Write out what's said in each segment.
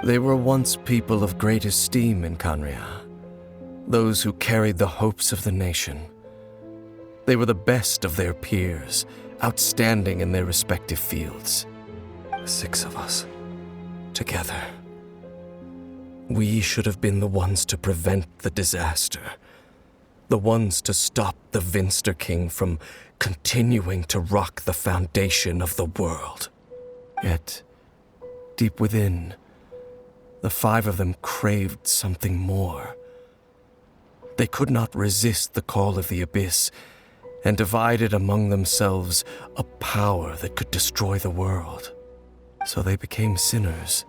They were once people of great esteem in Canria, those who carried the hopes of the nation. They were the best of their peers, outstanding in their respective fields. 6 of us, together. We should have been the ones to prevent the disaster. The ones to stop the Vinster King from continuing to rock the foundation of the world. Yet, deep within, the 5 of them craved something more. They could not resist the call of the Abyss, and divided among themselves a power that could destroy the world. So they became sinners,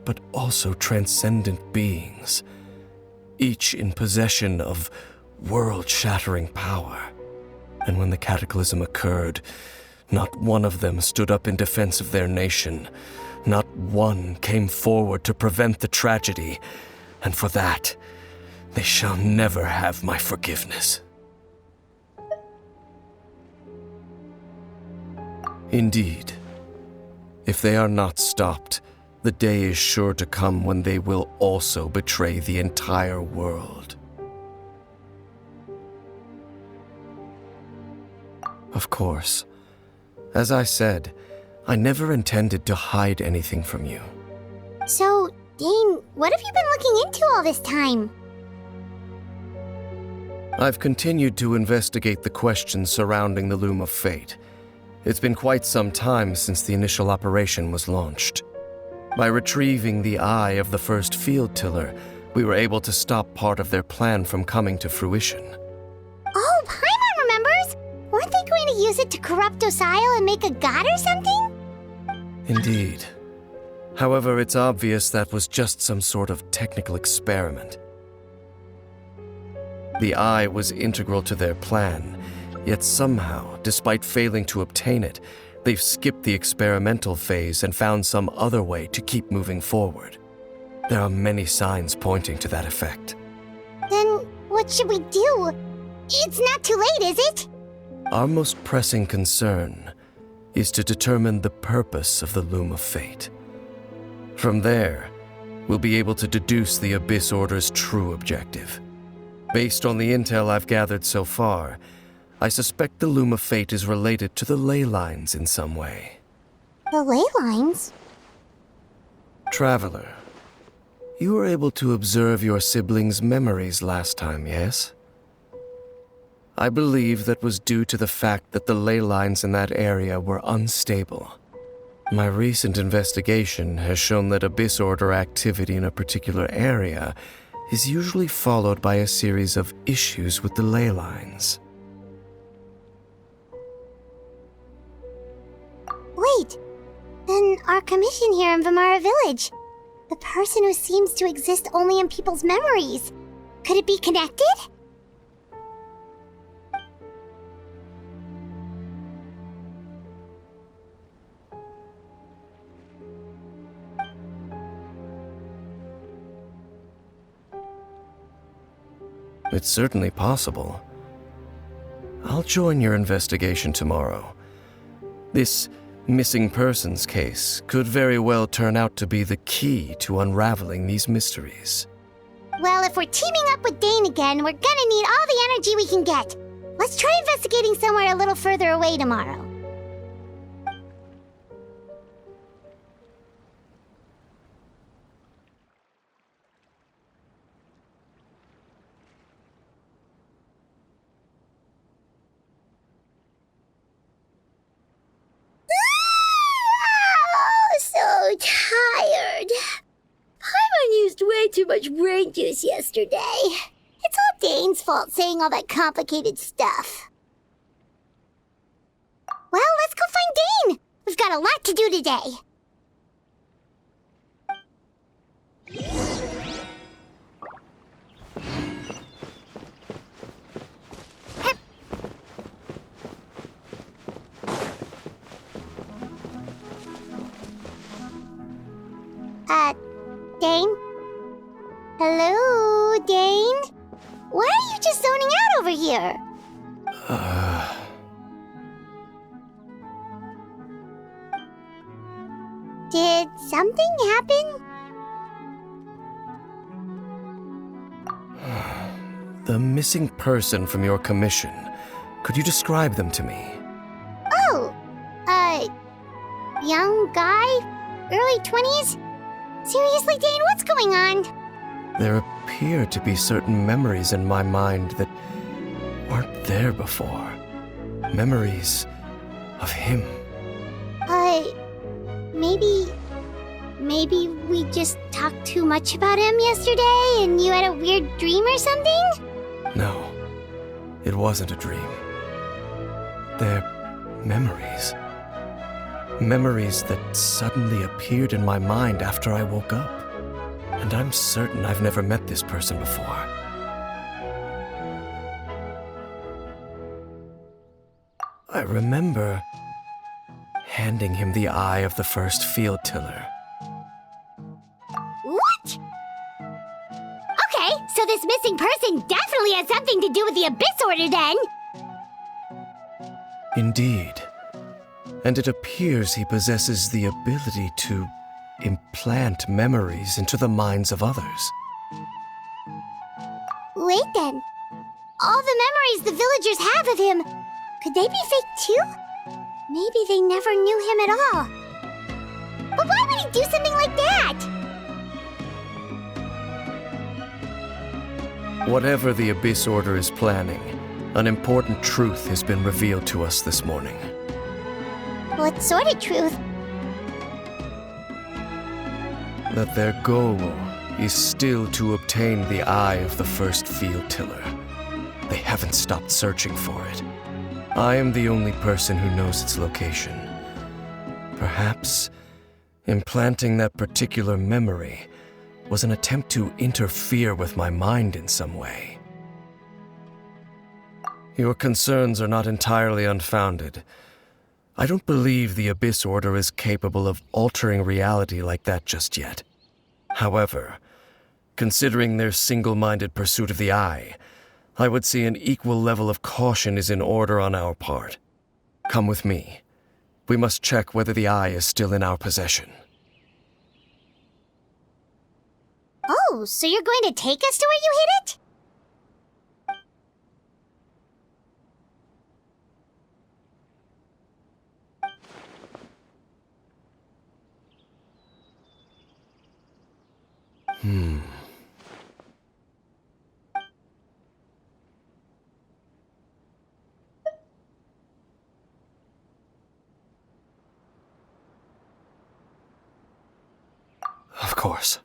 but also transcendent beings, each in possession of world-shattering power. And when the cataclysm occurred, not one of them stood up in defense of their nation. Not one came forward to prevent the tragedy, and for that, they shall never have my forgiveness. Indeed, if they are not stopped, the day is sure to come when they will also betray the entire world. Of course, as I said, I never intended to hide anything from you. So, Dane, what have you been looking into all this time? I've continued to investigate the questions surrounding the Loom of Fate. It's been quite some time since the initial operation was launched. By retrieving the eye of the first field tiller, we were able to stop part of their plan from coming to fruition. Oh, Paimon remembers! Weren't they going to use it to corrupt Docile and make a god or something? Indeed. However, it's obvious that was just some sort of technical experiment. The eye was integral to their plan, yet somehow, despite failing to obtain it, they've skipped the experimental phase and found some other way to keep moving forward. There are many signs pointing to that effect. Then what should we do? It's not too late, is it? Our most pressing concern is to determine the purpose of the Loom of Fate. From there, we'll be able to deduce the Abyss Order's true objective. Based on the intel I've gathered so far, I suspect the Loom of Fate is related to the ley lines in some way. The ley lines? Traveler, you were able to observe your siblings' memories last time, yes? I believe that was due to the fact that the ley lines in that area were unstable. My recent investigation has shown that Abyss Order activity in a particular area is usually followed by a series of issues with the ley lines. Wait, then our commission here in Vimara Village, the person who seems to exist only in people's memories, could it be connected? It's certainly possible. I'll join your investigation tomorrow. This missing persons case could very well turn out to be the key to unraveling these mysteries. Well, if we're teaming up with Dane again, we're gonna need all the energy we can get. Let's try investigating somewhere a little further away tomorrow. So tired. Paimon used way too much brain juice yesterday. It's all Dane's fault saying all that complicated stuff. Well, let's go find Dane. We've got a lot to do today. Dane? Hello, Dane? Why are you just zoning out over here? Did something happen? The missing person from your commission. Could you describe them to me? Oh, young guy? Early 20s? Seriously, Dane, what's going on? There appear to be certain memories in my mind that weren't there before. Memories of him. Maybe we just talked too much about him yesterday and you had a weird dream or something? No, it wasn't a dream. They're memories. Memories that suddenly appeared in my mind after I woke up. And I'm certain I've never met this person before. I remember handing him the eye of the first field tiller. What? Okay, so this missing person definitely has something to do with the Abyss Order then! Indeed. And it appears he possesses the ability to implant memories into the minds of others. Wait then. All the memories the villagers have of him, could they be fake too? Maybe they never knew him at all. But why would he do something like that? Whatever the Abyss Order is planning, an important truth has been revealed to us this morning. What sort of truth? That their goal is still to obtain the eye of the first field tiller. They haven't stopped searching for it. I am the only person who knows its location. Perhaps implanting that particular memory was an attempt to interfere with my mind in some way. Your concerns are not entirely unfounded. I don't believe the Abyss Order is capable of altering reality like that just yet. However, considering their single-minded pursuit of the eye, I would say an equal level of caution is in order on our part. Come with me. We must check whether the eye is still in our possession. Oh, so you're going to take us to where you hid it? Of course.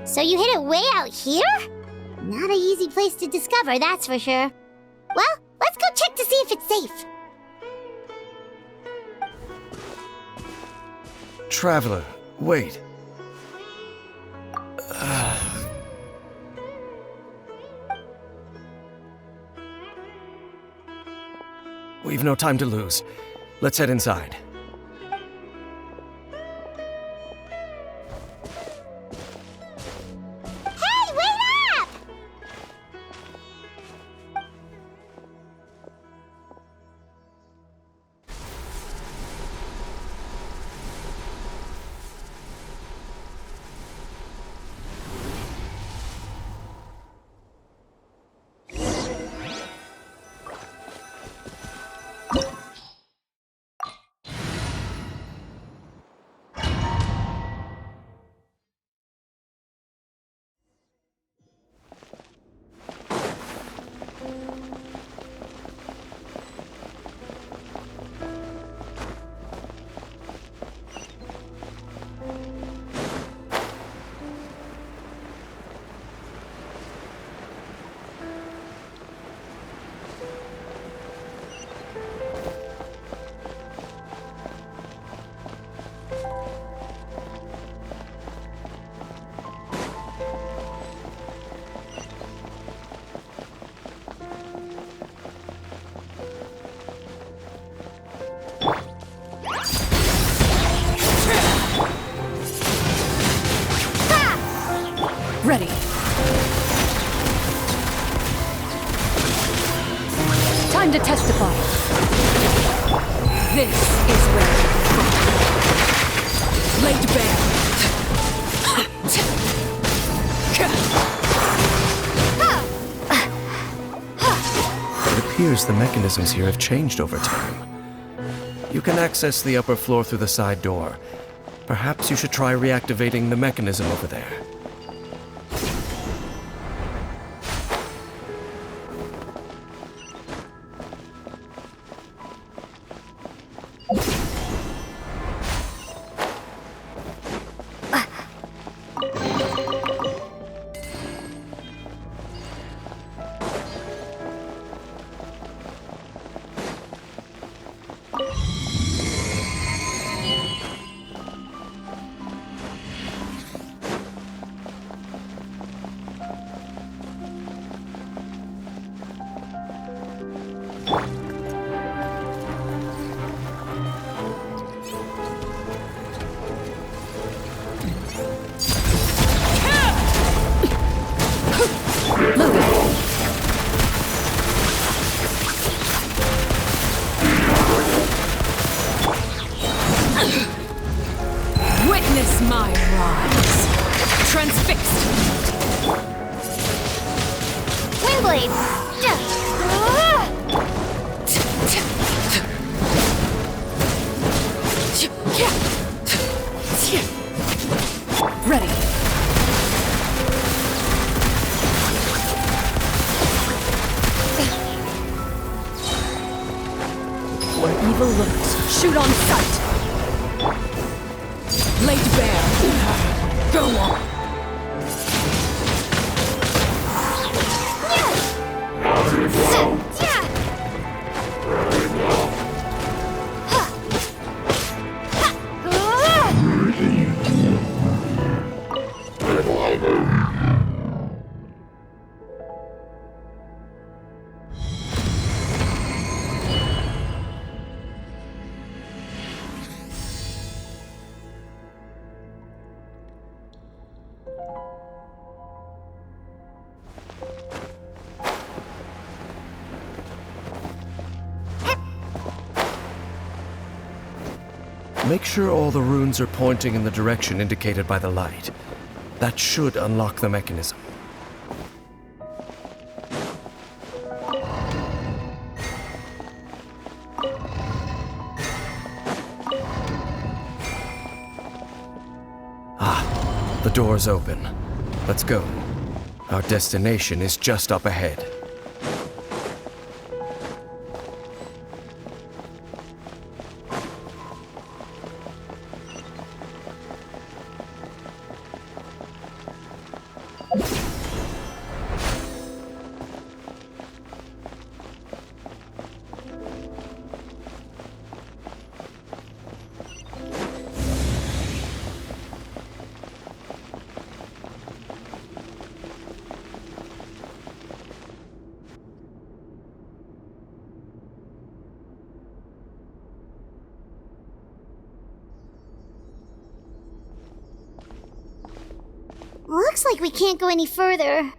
So you hid it way out here? Not an easy place to discover, that's for sure. Well, let's go check to see if it's safe. Traveler, wait. We've no time to lose. Let's head inside. Hey, wait up! Ready. Time to testify. This is where laid bare. It appears the mechanisms here have changed over time. You can access the upper floor through the side door. Perhaps you should try reactivating the mechanism over there. Witness my rise. Transfixed. Windblade! Ready. Where evil lurks, shoot on sight. Laid bare. Go on. Make sure all the runes are pointing in the direction indicated by the light. That should unlock the mechanism. Ah, the door's open. Let's go. Our destination is just up ahead. Looks like we can't go any further.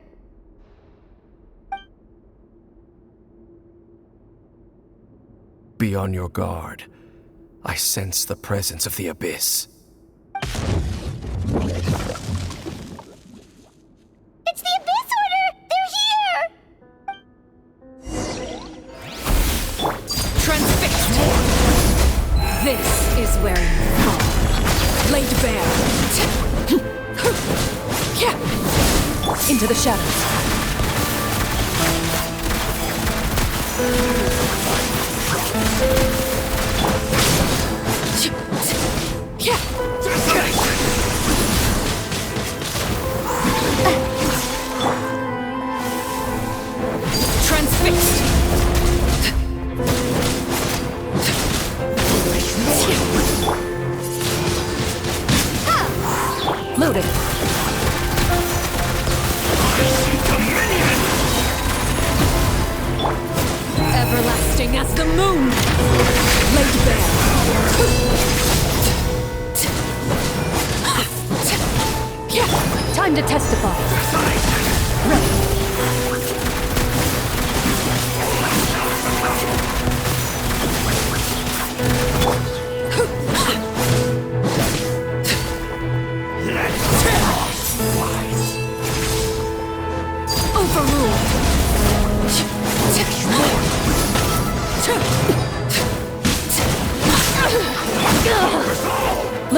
Be on your guard. I sense the presence of the abyss. It's the Abyss Order! They're here! Transfixed. This is where you fall. Laid bare. Into the shadows. Transfixed. Loaded. Everlasting.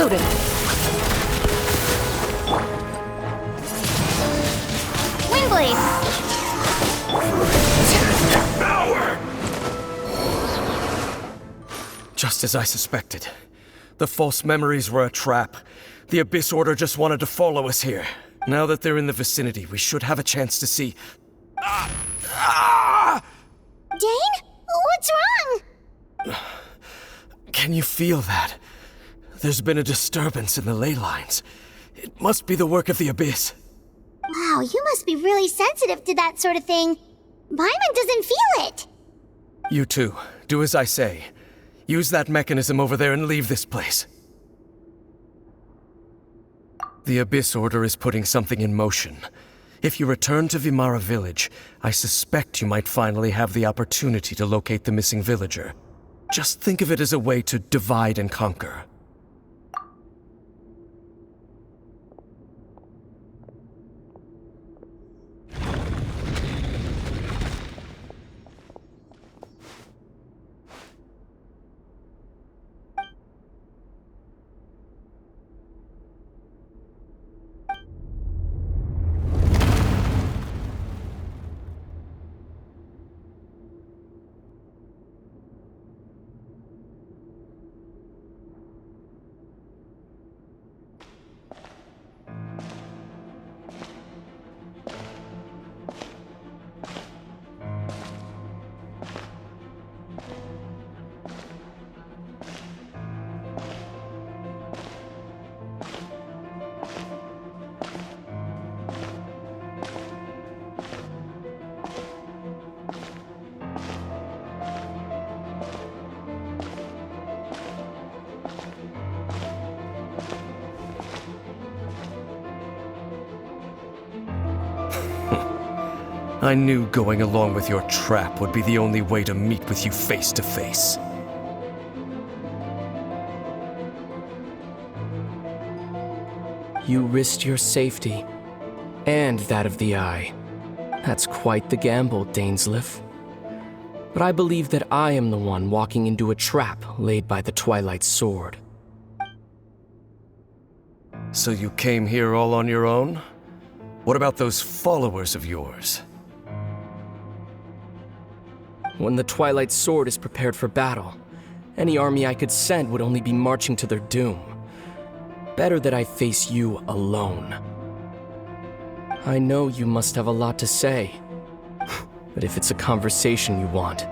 Noted. Windblade! Just as I suspected. The false memories were a trap. The Abyss Order just wanted to follow us here. Now that they're in the vicinity, we should have a chance to see... Dane? What's wrong? Can you feel that? There's been a disturbance in the ley lines. It must be the work of the Abyss. Wow, you must be really sensitive to that sort of thing. Paimon doesn't feel it. You too. Do as I say. Use that mechanism over there and leave this place. The Abyss Order is putting something in motion. If you return to Vimara Village, I suspect you might finally have the opportunity to locate the missing villager. Just think of it as a way to divide and conquer. I knew going along with your trap would be the only way to meet with you face to face. You risked your safety, and that of the Eye. That's quite the gamble, Dainsleif. But I believe that I am the one walking into a trap laid by the Twilight Sword. So you came here all on your own? What about those followers of yours? When the Twilight Sword is prepared for battle, any army I could send would only be marching to their doom. Better that I face you alone. I know you must have a lot to say, but if it's a conversation you want,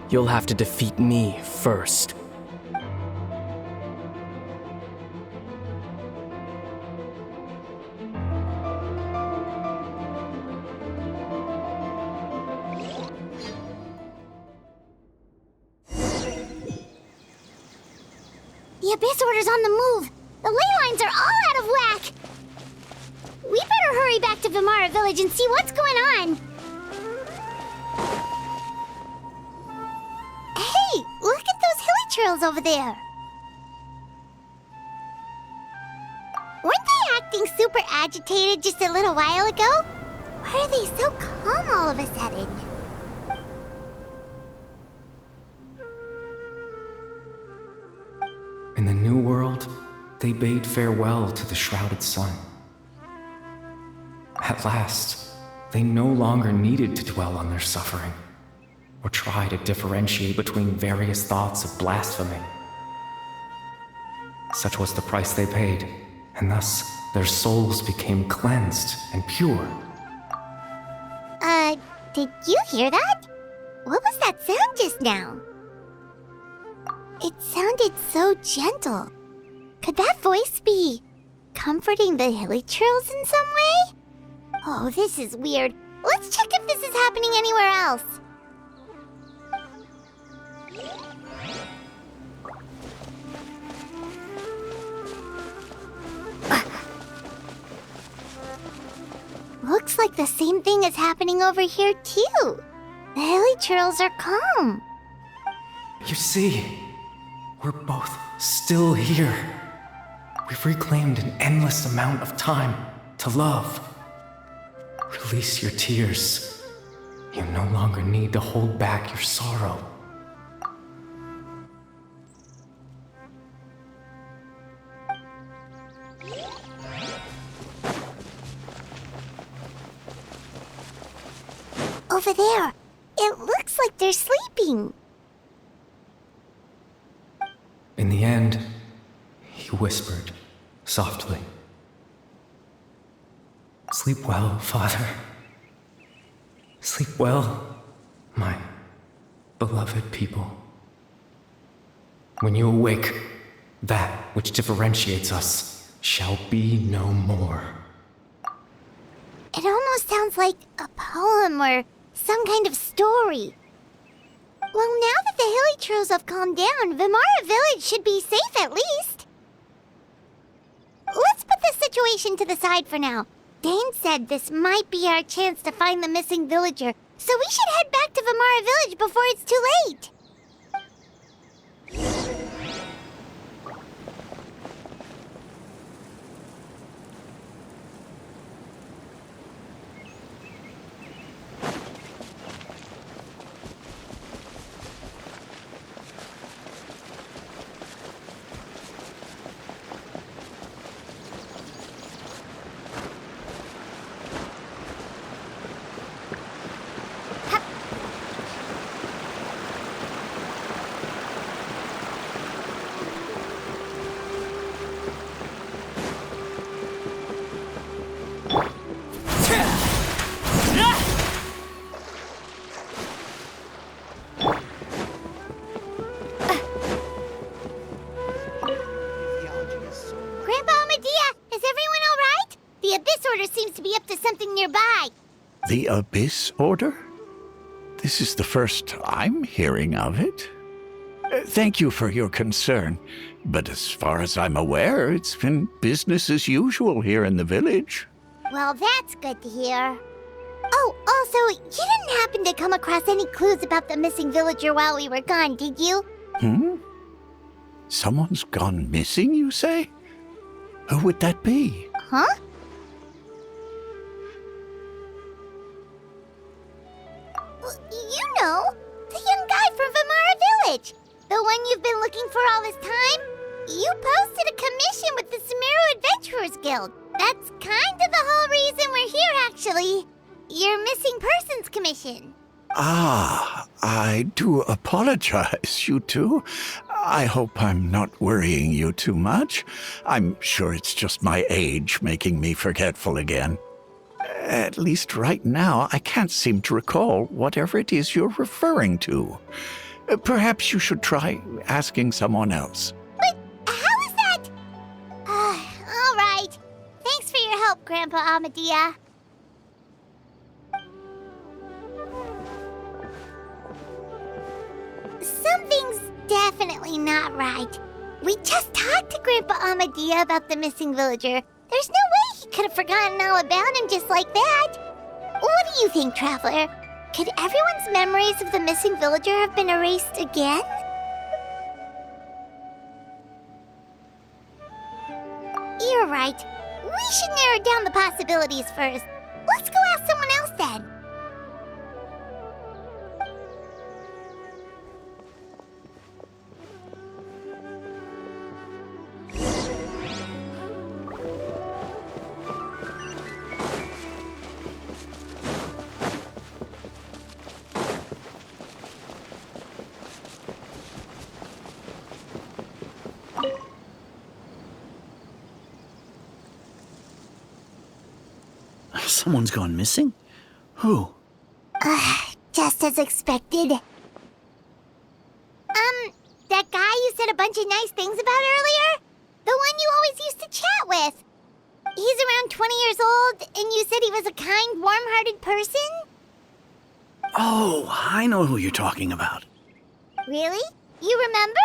you'll have to defeat me first. The Abyss Order's on the move. The ley lines are all out of whack. We better hurry back to Vimara Village and see what's going on. Hey, look at those hilly trails over there. Weren't they acting super agitated just a little while ago? Why are they so calm all of a sudden? In the New World, they bade farewell to the shrouded sun. At last, they no longer needed to dwell on their suffering, or try to differentiate between various thoughts of blasphemy. Such was the price they paid, and thus their souls became cleansed and pure. Did you hear that? What was that sound just now? It sounded so gentle. Could that voice be comforting the hilly trails in some way? Oh, this is weird. Let's check if this is happening anywhere else. Looks like the same thing is happening over here too. The hilly trails are calm. You see, we're both still here. We've reclaimed an endless amount of time to love. Release your tears. You no longer need to hold back your sorrow. Over there. It looks like they're sleeping. In the end, he whispered, softly. Sleep well, Father. Sleep well, my beloved people. When you awake, that which differentiates us shall be no more. It almost sounds like a poem or some kind of story. Well, now that the Hilichurls have calmed down, Vimara Village should be safe at least. Let's put this situation to the side for now. Dane said this might be our chance to find the missing villager, so we should head back to Vimara Village before it's too late. Seems to be up to something nearby. The Abyss Order? This is the first I'm hearing of it. Thank you for your concern, but as far as I'm aware, it's been business as usual here in the village. Well, that's good to hear. Oh, also, you didn't happen to come across any clues about the missing villager while we were gone, did you? Someone's gone missing, you say? Who would that be? Huh? You know, the young guy from Vimara Village. The one you've been looking for all this time. You posted a commission with the Sumeru Adventurers Guild. That's kind of the whole reason we're here, actually. Your missing persons commission. Ah, I do apologize, you two. I hope I'm not worrying you too much. I'm sure it's just my age making me forgetful again. At least right now, I can't seem to recall whatever it is you're referring to. Perhaps you should try asking someone else. But how is that? All right. Thanks for your help, Grandpa Amadia. Something's definitely not right. We just talked to Grandpa Amadia about the missing villager. There's no way he could have forgotten all about him just like that. What do you think, Traveler? Could everyone's memories of the missing villager have been erased again? You're right. We should narrow down the possibilities first. Let's go ask someone else then. Someone's gone missing? Who? Just as expected. That guy you said a bunch of nice things about earlier? The one you always used to chat with. He's around 20 years old, and you said he was a kind, warm-hearted person? Oh, I know who you're talking about. Really? You remember?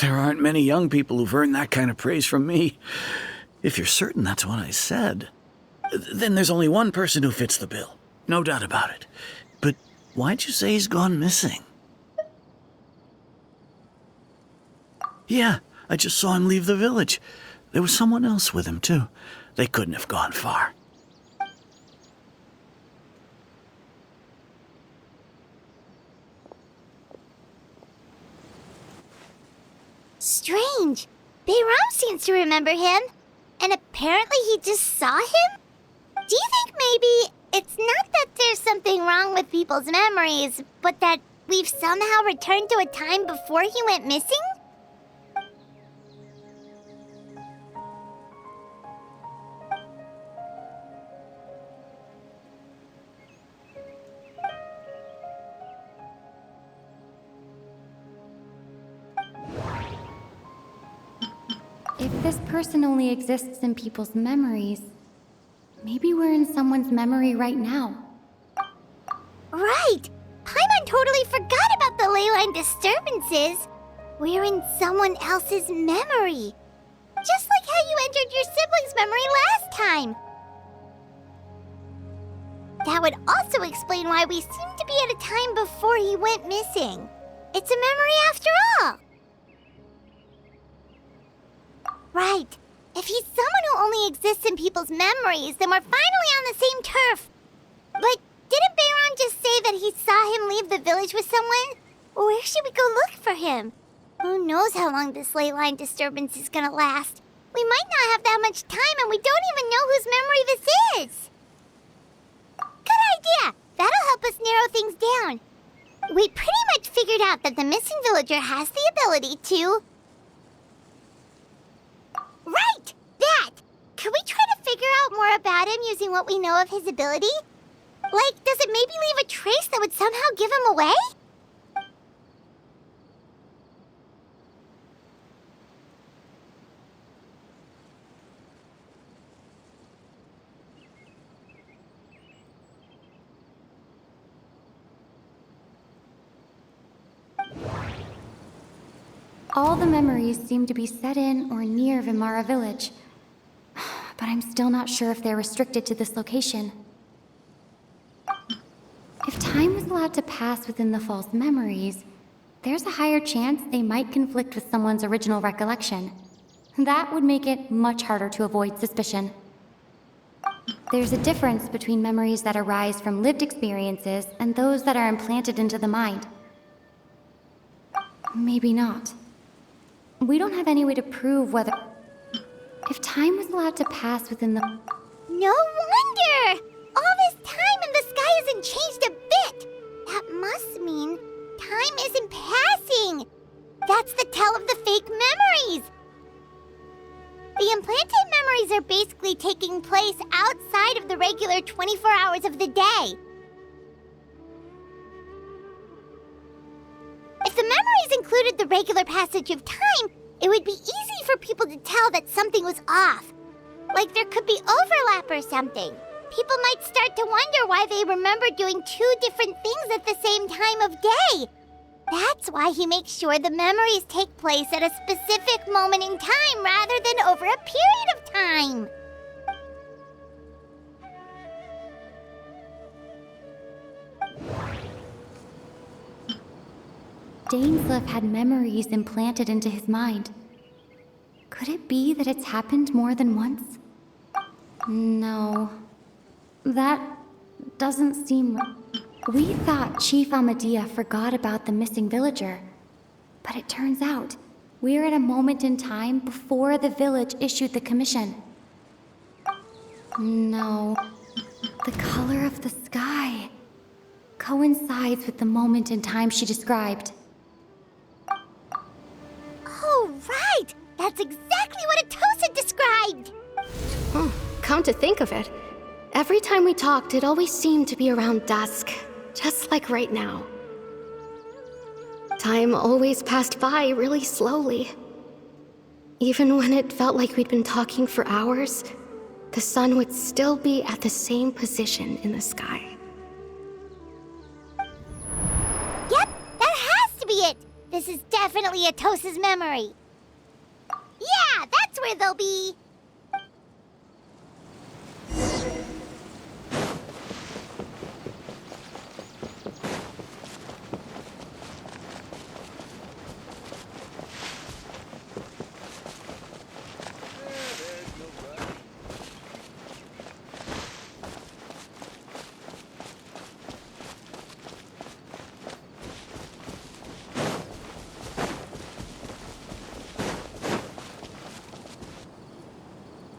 There aren't many young people who've earned that kind of praise from me. If you're certain that's what I said, then there's only one person who fits the bill. No doubt about it. But why'd you say he's gone missing? Yeah, I just saw him leave the village. There was someone else with him, too. They couldn't have gone far. Strange. Bayram seems to remember him. And apparently he just saw him? Do you think maybe it's not that there's something wrong with people's memories, but that we've somehow returned to a time before he went missing? If this person only exists in people's memories, maybe we're in someone's memory right now. Right! Paimon totally forgot about the ley line disturbances. We're in someone else's memory. Just like how you entered your sibling's memory last time. That would also explain why we seem to be at a time before he went missing. It's a memory after all. Right. If he's someone who only exists in people's memories, then we're finally on the same turf. But didn't Bayron just say that he saw him leave the village with someone? Where should we go look for him? Who knows how long this ley line disturbance is gonna last? We might not have that much time, and we don't even know whose memory this is. Good idea! That'll help us narrow things down. We pretty much figured out that the missing villager has the ability to... Right! That! Could we try to figure out more about him using what we know of his ability? Like, does it maybe leave a trace that would somehow give him away? All the memories seem to be set in or near Vimara village. But I'm still not sure if they're restricted to this location. If time was allowed to pass within the false memories, there's a higher chance they might conflict with someone's original recollection. That would make it much harder to avoid suspicion. There's a difference between memories that arise from lived experiences and those that are implanted into the mind. Maybe not. We don't have any way to prove whether... If time was allowed to pass within the... No wonder! All this time and the sky hasn't changed a bit! That must mean time isn't passing! That's the tell of the fake memories! The implanted memories are basically taking place outside of the regular 24 hours of the day. If the memories included the regular passage of time, it would be easy for people to tell that something was off. Like there could be overlap or something. People might start to wonder why they remember doing two different things at the same time of day. That's why he makes sure the memories take place at a specific moment in time rather than over a period of time. Dainsleif had memories implanted into his mind. Could it be that it's happened more than once? No. That doesn't seem right. We thought Chief Amadea forgot about the missing villager. But it turns out, we're at a moment in time before the village issued the commission. No. The color of the sky coincides with the moment in time she described. Oh, right! That's exactly what Atosa described! Come to think of it, every time we talked, it always seemed to be around dusk, just like right now. Time always passed by really slowly. Even when it felt like we'd been talking for hours, the sun would still be at the same position in the sky. Yep, that has to be it! This is definitely Atosa's memory. Yeah, that's where they'll be!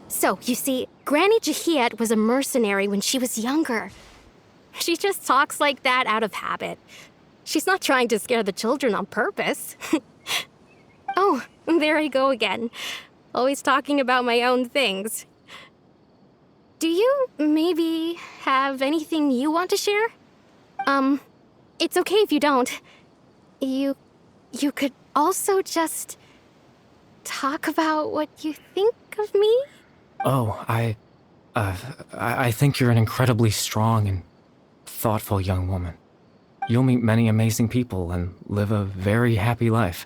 So, you see, Granny Jahiet was a mercenary when she was younger. She just talks like that out of habit. She's not trying to scare the children on purpose. Oh, there I go again. Always talking about my own things. Do you maybe have anything you want to share? It's okay if you don't. You could also just talk about what you think of me? Oh, I think you're an incredibly strong and thoughtful young woman. You'll meet many amazing people and live a very happy life.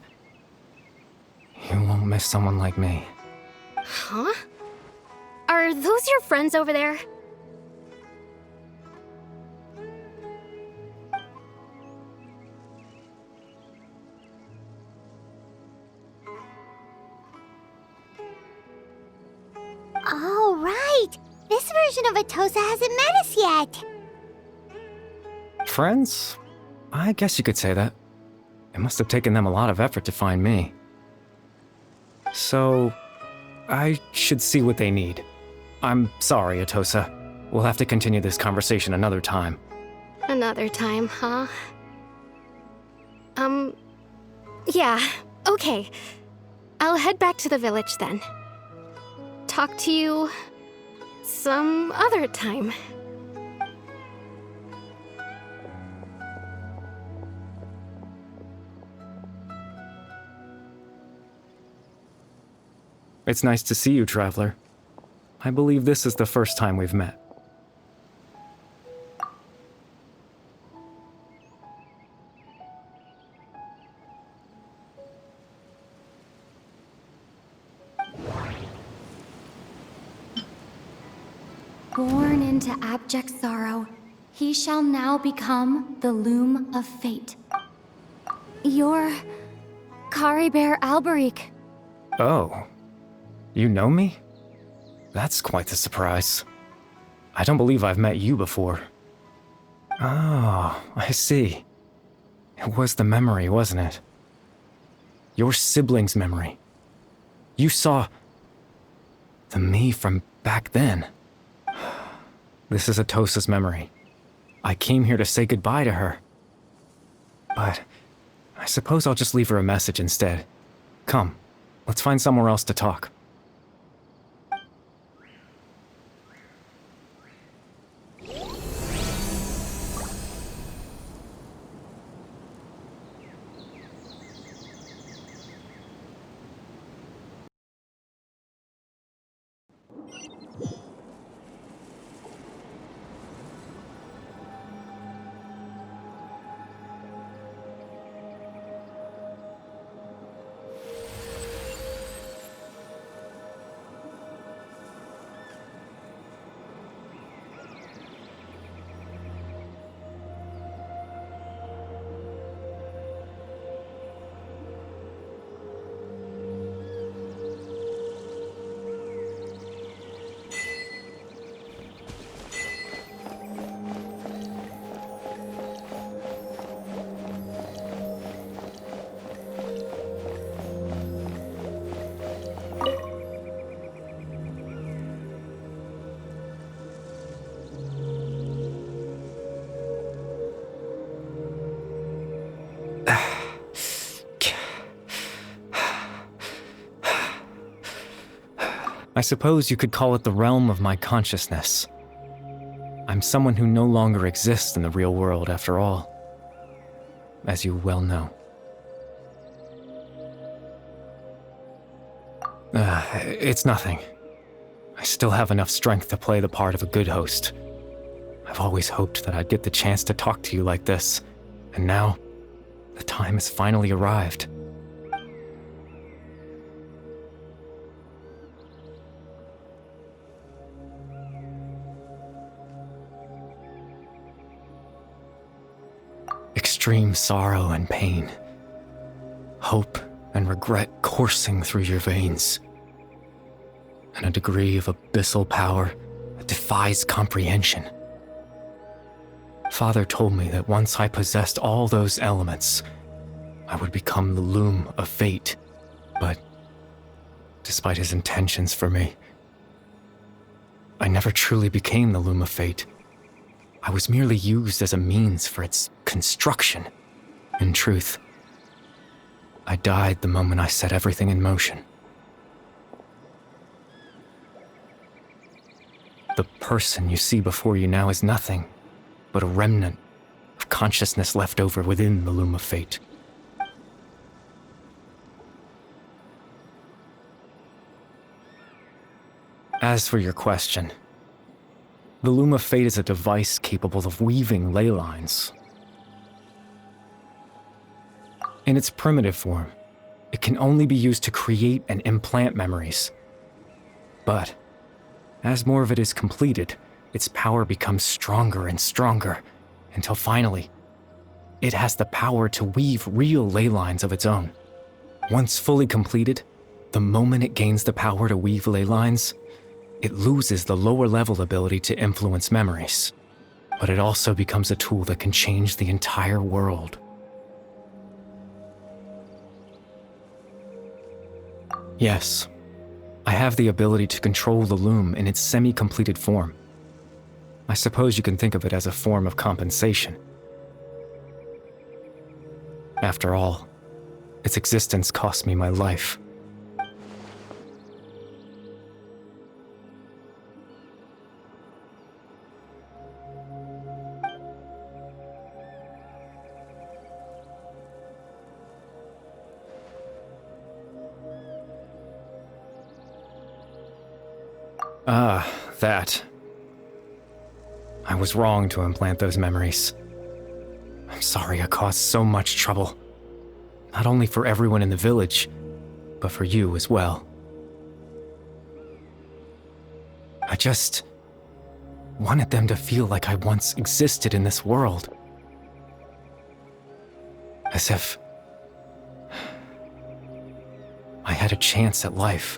You won't miss someone like me. Huh? Are those your friends over there? Oh, right! This version of Atosa hasn't met us yet! Friends? I guess you could say that. It must have taken them a lot of effort to find me. So, I should see what they need. I'm sorry, Atosa. We'll have to continue this conversation another time. Another time, huh? Yeah, okay. I'll head back to the village then. Talk to you some other time. It's nice to see you, Traveler. I believe this is the first time we've met. Born into abject sorrow, he shall now become the loom of fate. You're Caribert Alberic. Oh. You know me? That's quite the surprise. I don't believe I've met you before. Oh, I see. It was the memory, wasn't it? Your sibling's memory. You saw the me from back then. This is Atosa's memory. I came here to say goodbye to her. But I suppose I'll just leave her a message instead. Come, let's find somewhere else to talk. I suppose you could call it the realm of my consciousness. I'm someone who no longer exists in the real world, after all, as you well know. It's nothing. I still have enough strength to play the part of a good host. I've always hoped that I'd get the chance to talk to you like this, and now, the time has finally arrived. Extreme sorrow and pain, hope and regret coursing through your veins, and a degree of abyssal power that defies comprehension. Father told me that once I possessed all those elements, I would become the loom of fate, but despite his intentions for me, I never truly became the loom of fate. I was merely used as a means for its construction. In truth, I died the moment I set everything in motion. The person you see before you now is nothing but a remnant of consciousness left over within the loom of fate. As for your question, the loom of fate is a device capable of weaving ley lines. In its primitive form, it can only be used to create and implant memories. But as more of it is completed, its power becomes stronger and stronger, until finally, it has the power to weave real ley lines of its own. Once fully completed, the moment it gains the power to weave ley lines, it loses the lower-level ability to influence memories. But it also becomes a tool that can change the entire world. Yes, I have the ability to control the loom in its semi-completed form. I suppose you can think of it as a form of compensation. After all, its existence cost me my life. Ah, that. I was wrong to implant those memories. I'm sorry I caused so much trouble. Not only for everyone in the village, but for you as well. I just wanted them to feel like I once existed in this world. As if I had a chance at life.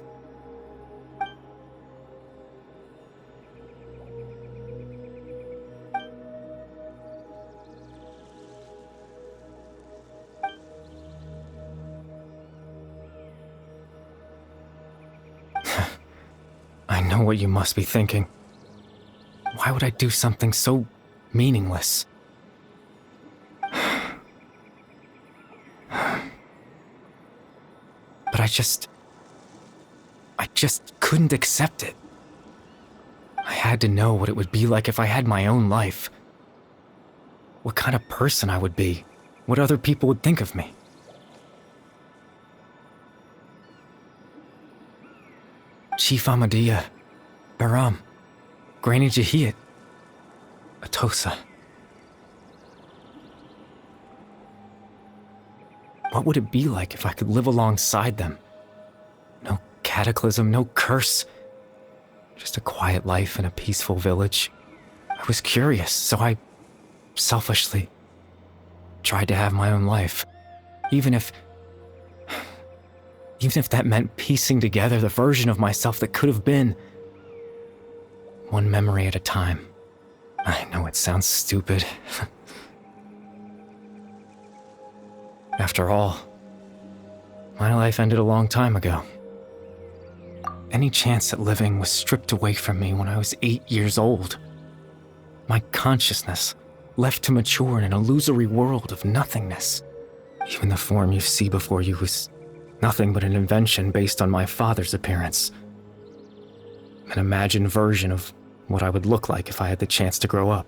I know what you must be thinking. Why would I do something so meaningless? But I just couldn't accept it. I had to know what it would be like if I had my own life. What kind of person I would be. What other people would think of me. Chief Ahmadiyya, Baram, Granny Jahiyat, Atosa. What would it be like if I could live alongside them? No cataclysm, no curse. Just a quiet life in a peaceful village. I was curious, so I selfishly tried to have my own life. Even if that meant piecing together the version of myself that could have been. One memory at a time. I know it sounds stupid. After all, my life ended a long time ago. Any chance at living was stripped away from me when I was 8 years old. My consciousness left to mature in an illusory world of nothingness. Even the form you see before you was nothing but an invention based on my father's appearance. An imagined version of what I would look like if I had the chance to grow up.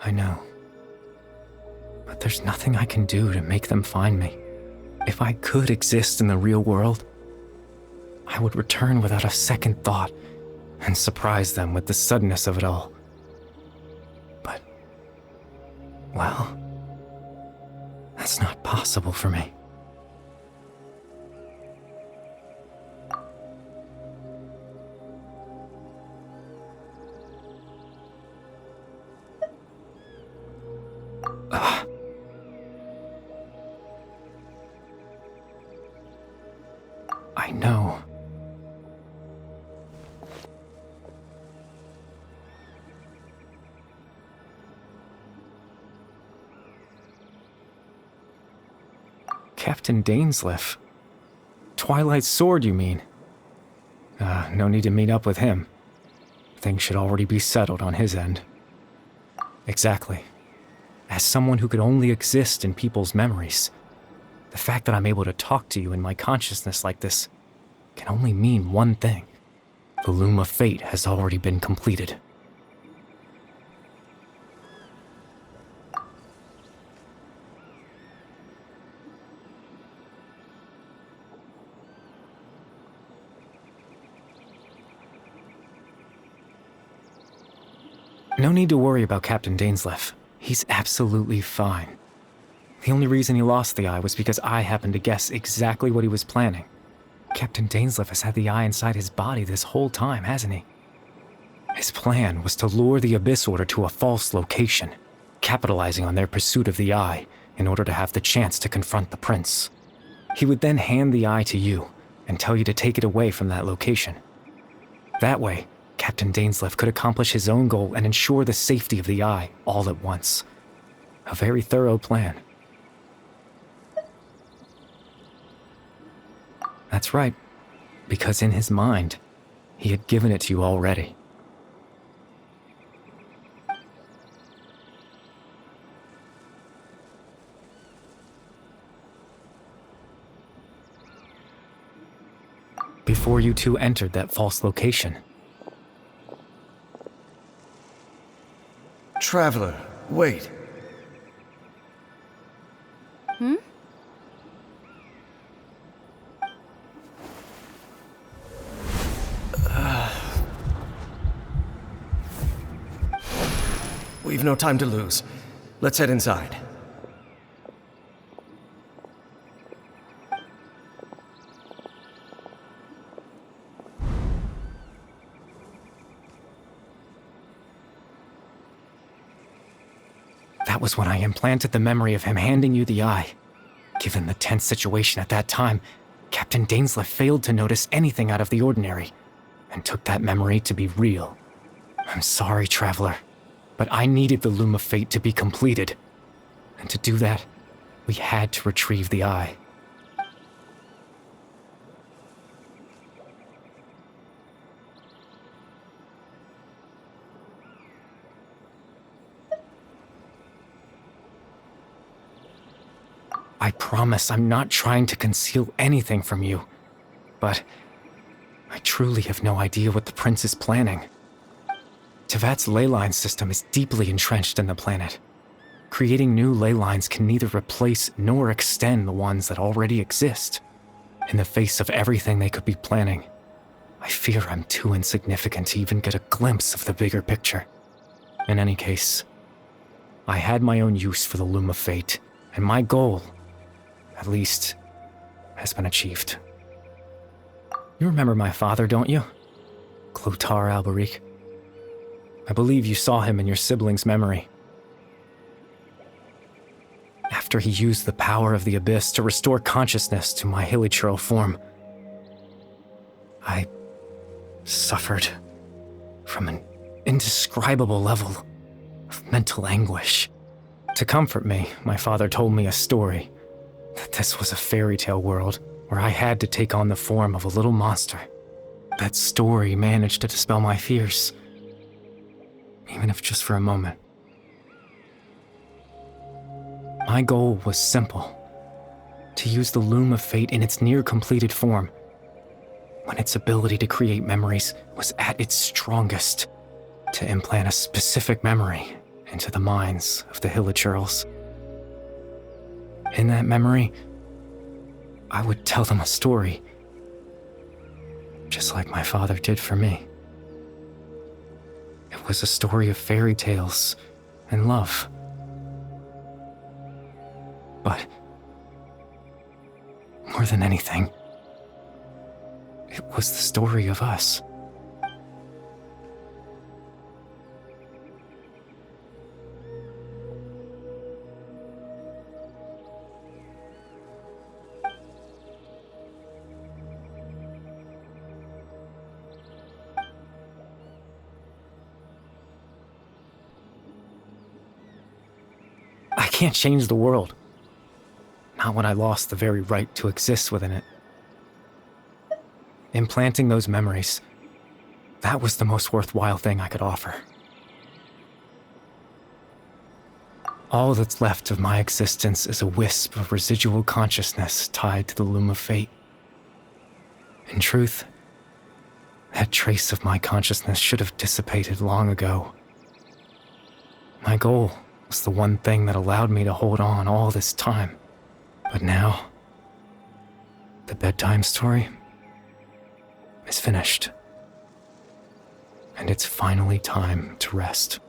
I know. But there's nothing I can do to make them find me. If I could exist in the real world, I would return without a second thought and surprise them with the suddenness of it all. But, well, that's not possible for me. I know. Captain Dainsleif. Twilight's sword, you mean? No need to meet up with him. Things should already be settled on his end. Exactly. As someone who could only exist in people's memories, the fact that I'm able to talk to you in my consciousness like this can only mean one thing. The loom of fate has already been completed. No need to worry about Captain Dainsleif. He's absolutely fine. The only reason he lost the eye was because I happened to guess exactly what he was planning. Captain Dainsleif has had the eye inside his body this whole time, hasn't he? His plan was to lure the Abyss Order to a false location, capitalizing on their pursuit of the eye in order to have the chance to confront the prince. He would then hand the eye to you and tell you to take it away from that location. That way, Captain Dainsleif could accomplish his own goal and ensure the safety of the eye all at once. A very thorough plan. That's right, because in his mind, he had given it to you already. Before you two entered that false location. Traveler, wait. We've no time to lose. Let's head inside. That was when I implanted the memory of him handing you the eye. Given the tense situation at that time, Captain Dainsleif failed to notice anything out of the ordinary, and took that memory to be real. I'm sorry, Traveler, but I needed the Loom of Fate to be completed. And to do that, we had to retrieve the eye. I promise I'm not trying to conceal anything from you, but I truly have no idea what the prince is planning. Tevat's ley line system is deeply entrenched in the planet. Creating new ley lines can neither replace nor extend the ones that already exist. In the face of everything they could be planning, I fear I'm too insignificant to even get a glimpse of the bigger picture. In any case, I had my own use for the Loom of Fate, and my goal, at least, has been achieved. You remember my father, don't you? Clotar Alberic. I believe you saw him in your sibling's memory. After he used the power of the Abyss to restore consciousness to my hilichurl form, I suffered from an indescribable level of mental anguish. To comfort me, my father told me a story, that this was a fairy tale world where I had to take on the form of a little monster. That story managed to dispel my fears, even if just for a moment. My goal was simple: to use the Loom of Fate in its near-completed form, when its ability to create memories was at its strongest, to implant a specific memory into the minds of the hilichurls. In that memory, I would tell them a story, just like my father did for me. It was a story of fairy tales and love. But more than anything, it was the story of us. I can't change the world, not when I lost the very right to exist within it. Implanting those memories, that was the most worthwhile thing I could offer. All that's left of my existence is a wisp of residual consciousness tied to the loom of fate. In truth, that trace of my consciousness should have dissipated long ago. My goal was the one thing that allowed me to hold on all this time. But now, the bedtime story is finished. And it's finally time to rest.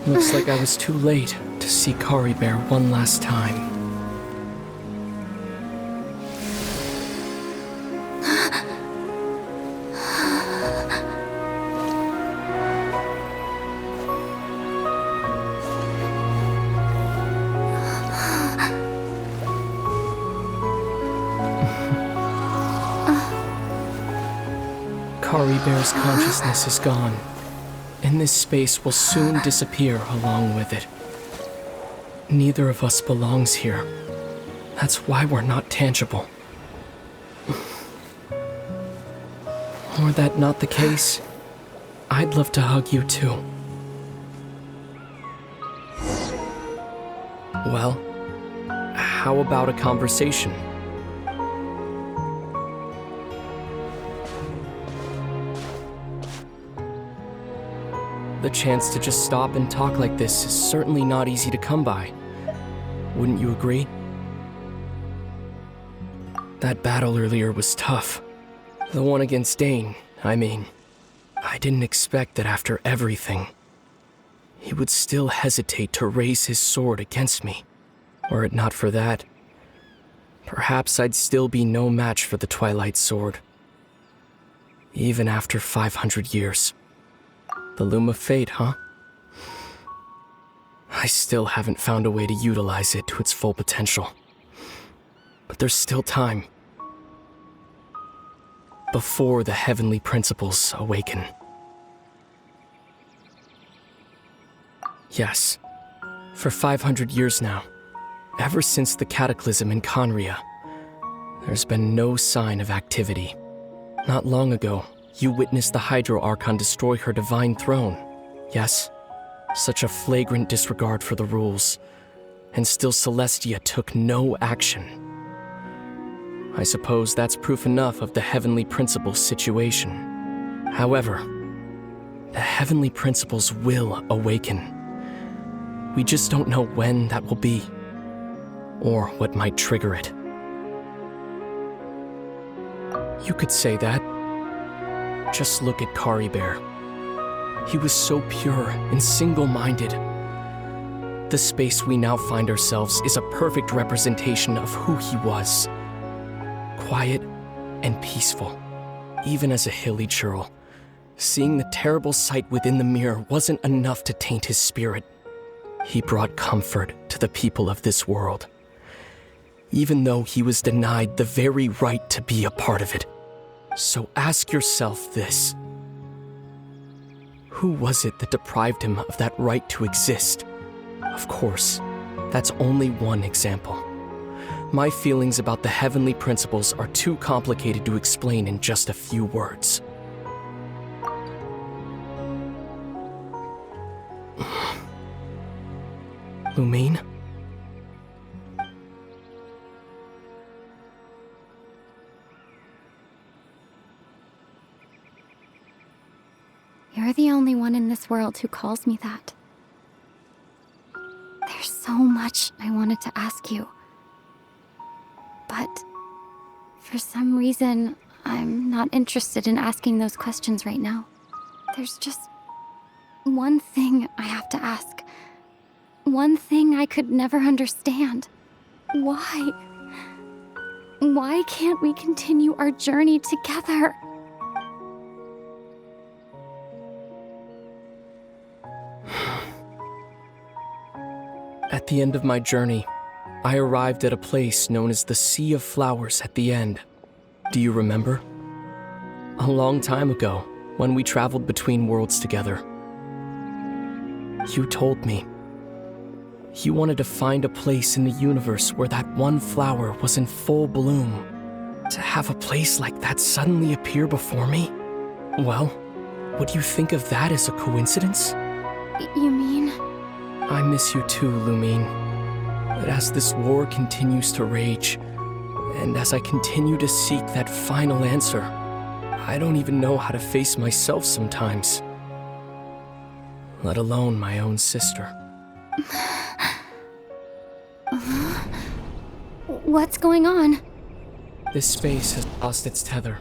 Looks like I was too late to see Kari Bear one last time. Kari Bear's consciousness is gone, and this space will soon disappear along with it. Neither of us belongs here. That's why we're not tangible. Were that not the case, I'd love to hug you too. Well, how about a conversation? The chance to just stop and talk like this is certainly not easy to come by. Wouldn't you agree? That battle earlier was tough. The one against Dane, I mean. I didn't expect that after everything, he would still hesitate to raise his sword against me. Were it not for that, perhaps I'd still be no match for the Twilight Sword. Even after 500 years. The Loom of Fate, huh? I still haven't found a way to utilize it to its full potential. But there's still time. Before the heavenly principles awaken. Yes, for 500 years now, ever since the cataclysm in Conria, there's been no sign of activity. Not long ago, you witnessed the Hydro Archon destroy her divine throne. Yes, such a flagrant disregard for the rules, and still Celestia took no action. I suppose that's proof enough of the Heavenly Principles situation. However, the Heavenly Principles will awaken. We just don't know when that will be, or what might trigger it. You could say that. Just look at Kari Bear. He was so pure and single-minded. The space we now find ourselves is a perfect representation of who he was. Quiet and peaceful, even as a hilly churl. Seeing the terrible sight within the mirror wasn't enough to taint his spirit. He brought comfort to the people of this world, even though he was denied the very right to be a part of it. So ask yourself this. Who was it that deprived him of that right to exist? Of course, that's only one example. My feelings about the Heavenly Principles are too complicated to explain in just a few words. Lumine? You're the only one in this world who calls me that. There's There's so much I wanted to ask you. But for some reason, I'm not interested in asking those questions right now. There's just one thing I have to ask. One thing I could never understand. Why? Why can't we continue our journey together? At the end of my journey, I arrived at a place known as the Sea of Flowers at the end. Do you remember? A long time ago, when we traveled between worlds together. You told me. You wanted to find a place in the universe where that one flower was in full bloom. To have a place like that suddenly appear before me? Well, would you think of that as a coincidence? You mean? I miss you too, Lumine. But as this war continues to rage, and as I continue to seek that final answer, I don't even know how to face myself sometimes. Let alone my own sister. What's going on? This space has lost its tether.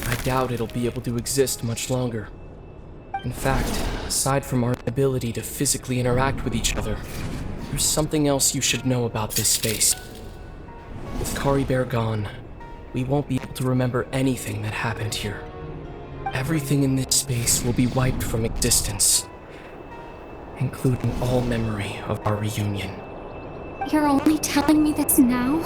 I doubt it'll be able to exist much longer. In fact, aside from our ability to physically interact with each other, there's something else you should know about this space. With Kari Bear gone, we won't be able to remember anything that happened here. Everything in this space will be wiped from existence, including all memory of our reunion. You're only telling me this now?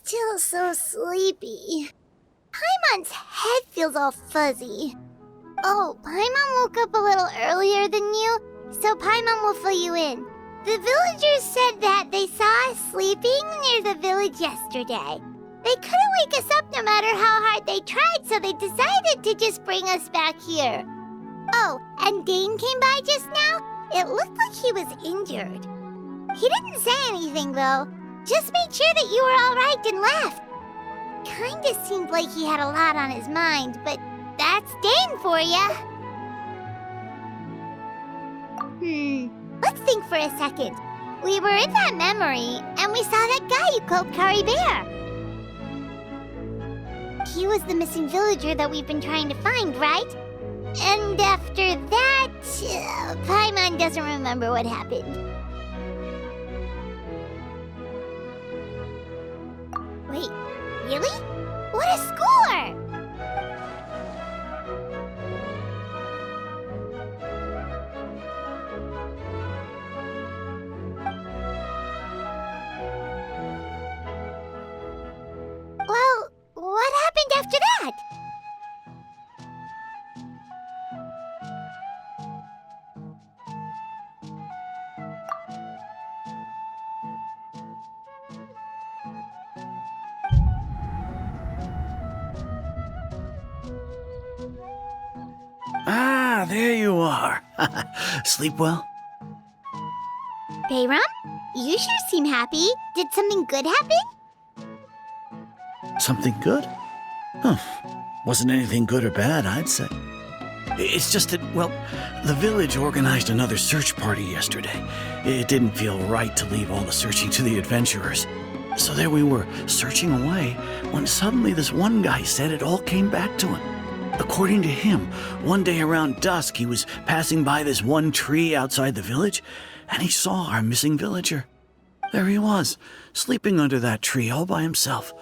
Still so sleepy. Paimon's head feels all fuzzy. Oh, Paimon woke up a little earlier than you, so Paimon will fill you in. The villagers said that they saw us sleeping near the village yesterday. They couldn't wake us up no matter how hard they tried, so they decided to just bring us back here. Oh, and Dane came by just now. It looked like he was injured. He didn't say anything, though. Just made sure that you were all right and left. Kinda seemed like he had a lot on his mind, but that's Dane for ya. Let's think for a second. We were in that memory, and we saw that guy you called Kari Bear. He was the missing villager that we've been trying to find, right? And after that, Paimon doesn't remember what happened. Wait, really? What a score! Well, what happened after that? Ah, there you are. Sleep well? Bayram, you sure seem happy. Did something good happen? Something good? Huh. Wasn't anything good or bad, I'd say. It's just that, well, the village organized another search party yesterday. It didn't feel right to leave all the searching to the adventurers. So there we were, searching away, when suddenly this one guy said it all came back to him. According to him, one day around dusk, he was passing by this one tree outside the village, and he saw our missing villager. There he was, sleeping under that tree all by himself.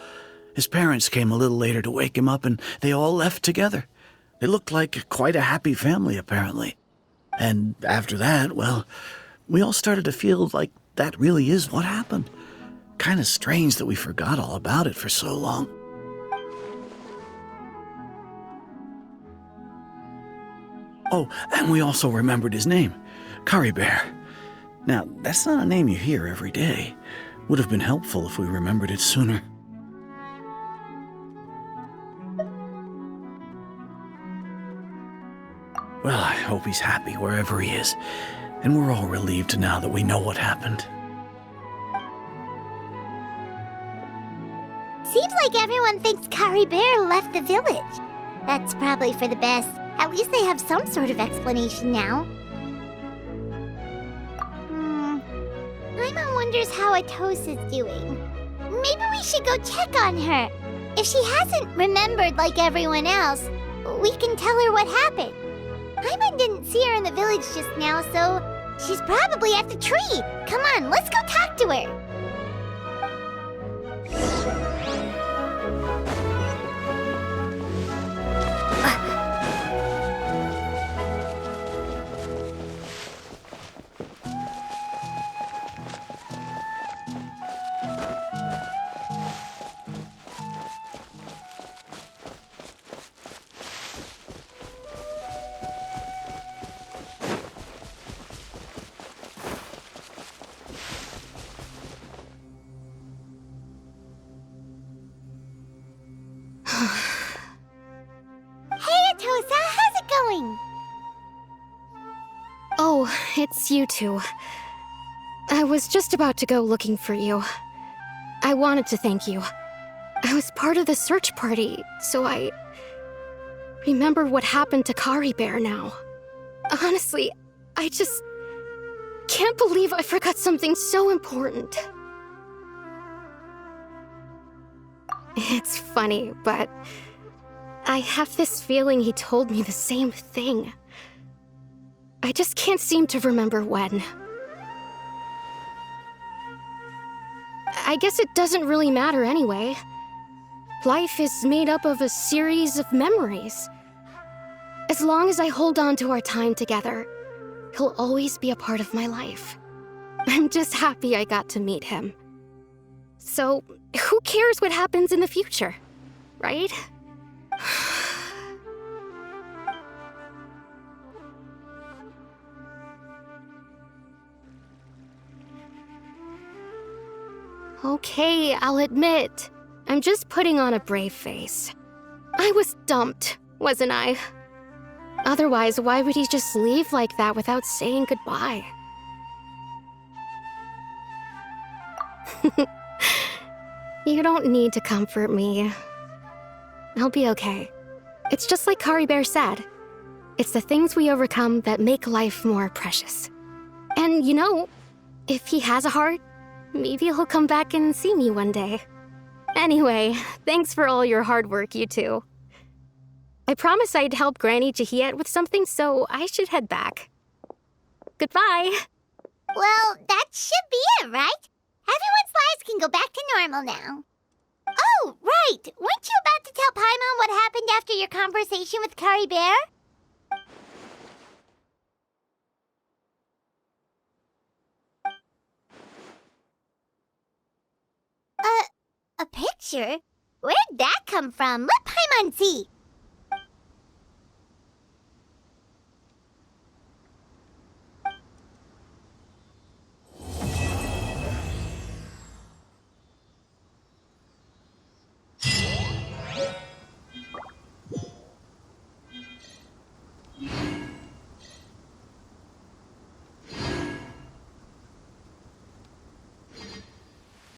His parents came a little later to wake him up, and they all left together. They looked like quite a happy family, apparently. And after that, well, we all started to feel like that really is what happened. Kind of strange that we forgot all about it for so long. Oh, and we also remembered his name, Kari Bear. Now, that's not a name you hear every day. Would have been helpful if we remembered it sooner. hope he's happy wherever he is. And we're all relieved now that we know what happened. Seems like everyone thinks Kari Bear left the village. That's probably for the best. At least they have some sort of explanation now. Paimon wonders how Atosa's doing. Maybe we should go check on her. If she hasn't remembered like everyone else, we can tell her what happened. Paimon didn't see her in the village just now, so she's probably at the tree. Come on, let's go talk to her. How's it going? Oh, it's you two. I was just about to go looking for you. I wanted to thank you. I was part of the search party, so I remember what happened to Kari Bear now. Honestly, I just can't believe I forgot something so important. It's funny, but I have this feeling he told me the same thing. I just can't seem to remember when. I guess it doesn't really matter anyway. Life is made up of a series of memories. As long as I hold on to our time together, he'll always be a part of my life. I'm just happy I got to meet him. So, who cares what happens in the future, right? Okay, I'll admit, I'm just putting on a brave face. I was dumped, wasn't I? Otherwise, why would he just leave like that without saying goodbye? You don't need to comfort me. I'll be okay. It's just like Kari Bear said. It's the things we overcome that make life more precious. And you know, if he has a heart, maybe he'll come back and see me one day. Anyway, thanks for all your hard work, you two. I promised I'd help Granny Jahiet with something, so I should head back. Goodbye. Well, that should be it, right? Everyone's lives can go back to normal now. Oh, right! Weren't you about to tell Paimon what happened after your conversation with Kari Bear? A picture? Where'd that come from? Let Paimon see.